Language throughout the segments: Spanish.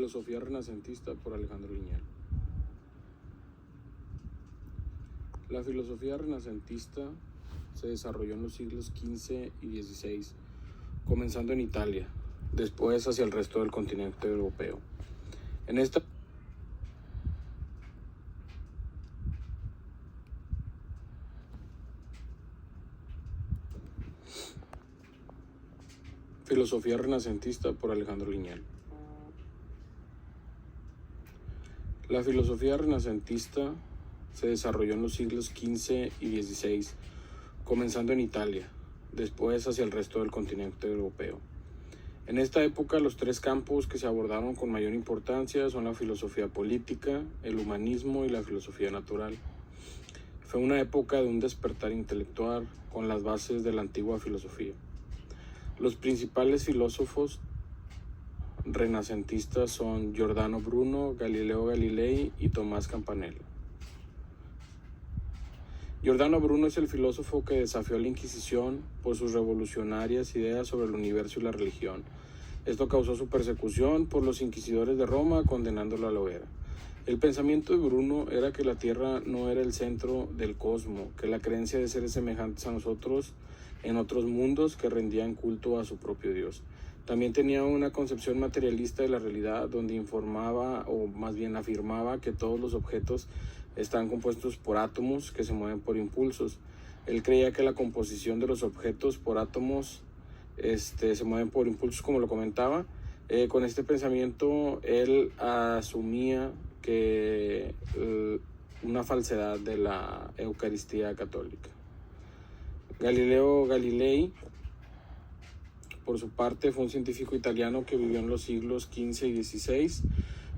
Filosofía renacentista por Alejandro Liñán. La filosofía renacentista se desarrolló en los siglos XV y XVI, comenzando en Italia, después hacia el resto del continente europeo. En esta Filosofía renacentista por Alejandro Liñán. La filosofía renacentista se desarrolló en los siglos XV y XVI, comenzando en Italia, después hacia el resto del continente europeo. En esta época, los tres campos que se abordaron con mayor importancia son la filosofía política, el humanismo y la filosofía natural. Fue una época de un despertar intelectual con las bases de la antigua filosofía. Los principales filósofos renacentistas son Giordano Bruno, Galileo Galilei y Tomás Campanella. Giordano Bruno es el filósofo que desafió a la Inquisición por sus revolucionarias ideas sobre el universo y la religión. Esto causó su persecución por los inquisidores de Roma, condenándolo a la hoguera. El pensamiento de Bruno era que la Tierra no era el centro del cosmos, que la creencia de seres semejantes a nosotros en otros mundos que rendían culto a su propio Dios. También tenía una concepción materialista de la realidad, donde informaba, o más bien afirmaba, que todos los objetos están compuestos por átomos que se mueven por impulsos. Él creía que la composición de los objetos por átomos se mueven por impulsos, como lo comentaba. Con este pensamiento él asumía que una falsedad de la Eucaristía católica. Galileo Galilei, por su parte, fue un científico italiano que vivió en los siglos XV y XVI.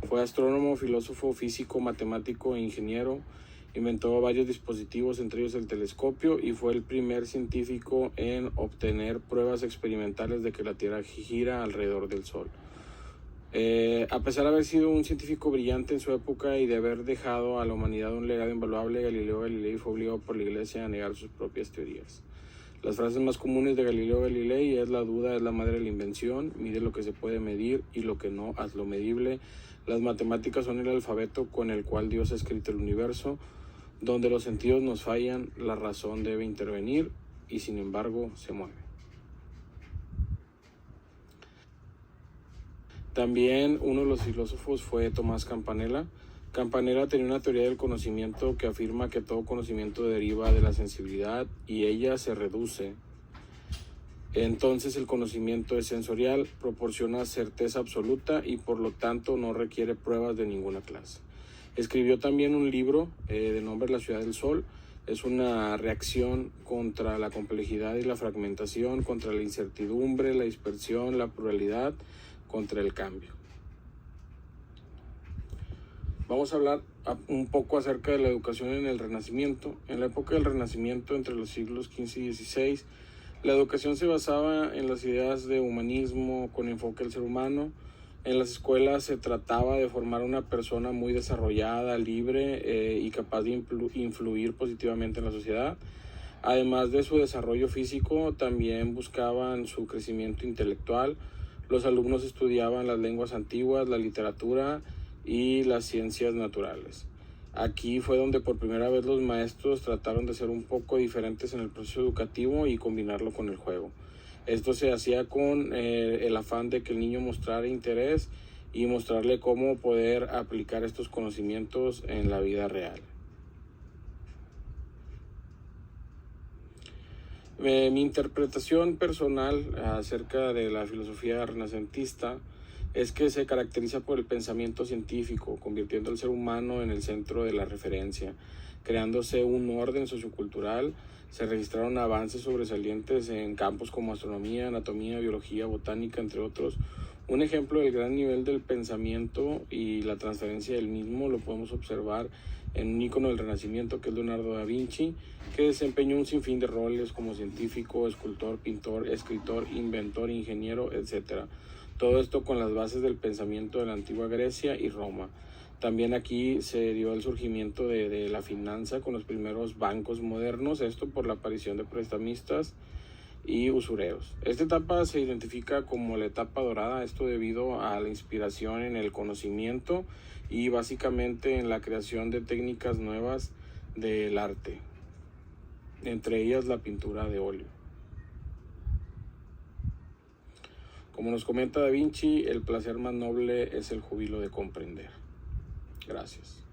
Fue astrónomo, filósofo, físico, matemático e ingeniero. Inventó varios dispositivos, entre ellos el telescopio, y fue el primer científico en obtener pruebas experimentales de que la Tierra gira alrededor del Sol. A pesar de haber sido un científico brillante en su época y de haber dejado a la humanidad un legado invaluable, Galileo Galilei fue obligado por la Iglesia a negar sus propias teorías. Las frases más comunes de Galileo Galilei es: la duda es la madre de la invención, mide lo que se puede medir y lo que no, hazlo medible. Las matemáticas son el alfabeto con el cual Dios ha escrito el universo. Donde los sentidos nos fallan, la razón debe intervenir y sin embargo se mueve. También uno de los filósofos fue Tomás Campanella. Campanella tenía una teoría del conocimiento que afirma que todo conocimiento deriva de la sensibilidad y ella se reduce. Entonces el conocimiento es sensorial, proporciona certeza absoluta y por lo tanto no requiere pruebas de ninguna clase. Escribió también un libro de nombre La Ciudad del Sol. Es una reacción contra la complejidad y la fragmentación, contra la incertidumbre, la dispersión, la pluralidad, contra el cambio. Vamos a hablar un poco acerca de la educación en el Renacimiento. En la época del Renacimiento, entre los siglos XV y XVI, la educación se basaba en las ideas de humanismo con enfoque al ser humano. En las escuelas se trataba de formar una persona muy desarrollada, libre y capaz de influir positivamente en la sociedad. Además de su desarrollo físico, también buscaban su crecimiento intelectual. Los alumnos estudiaban las lenguas antiguas, la literatura y las ciencias naturales. Aquí fue donde por primera vez los maestros trataron de ser un poco diferentes en el proceso educativo y combinarlo con el juego. Esto se hacía con el afán de que el niño mostrara interés y mostrarle cómo poder aplicar estos conocimientos en la vida real. Mi interpretación personal acerca de la filosofía renacentista es que se caracteriza por el pensamiento científico, convirtiendo al ser humano en el centro de la referencia, creándose un orden sociocultural. Se registraron avances sobresalientes en campos como astronomía, anatomía, biología, botánica, entre otros. Un ejemplo del gran nivel del pensamiento y la transferencia del mismo lo podemos observar en un ícono del Renacimiento que es Leonardo da Vinci, que desempeñó un sinfín de roles como científico, escultor, pintor, escritor, inventor, ingeniero, etc. Todo esto con las bases del pensamiento de la antigua Grecia y Roma. También aquí se dio el surgimiento de la finanza con los primeros bancos modernos, esto por la aparición de prestamistas y usureros. Esta etapa se identifica como la etapa dorada, esto debido a la inspiración en el conocimiento y básicamente en la creación de técnicas nuevas del arte, entre ellas la pintura de óleo. Como nos comenta Da Vinci, el placer más noble es el júbilo de comprender. Gracias.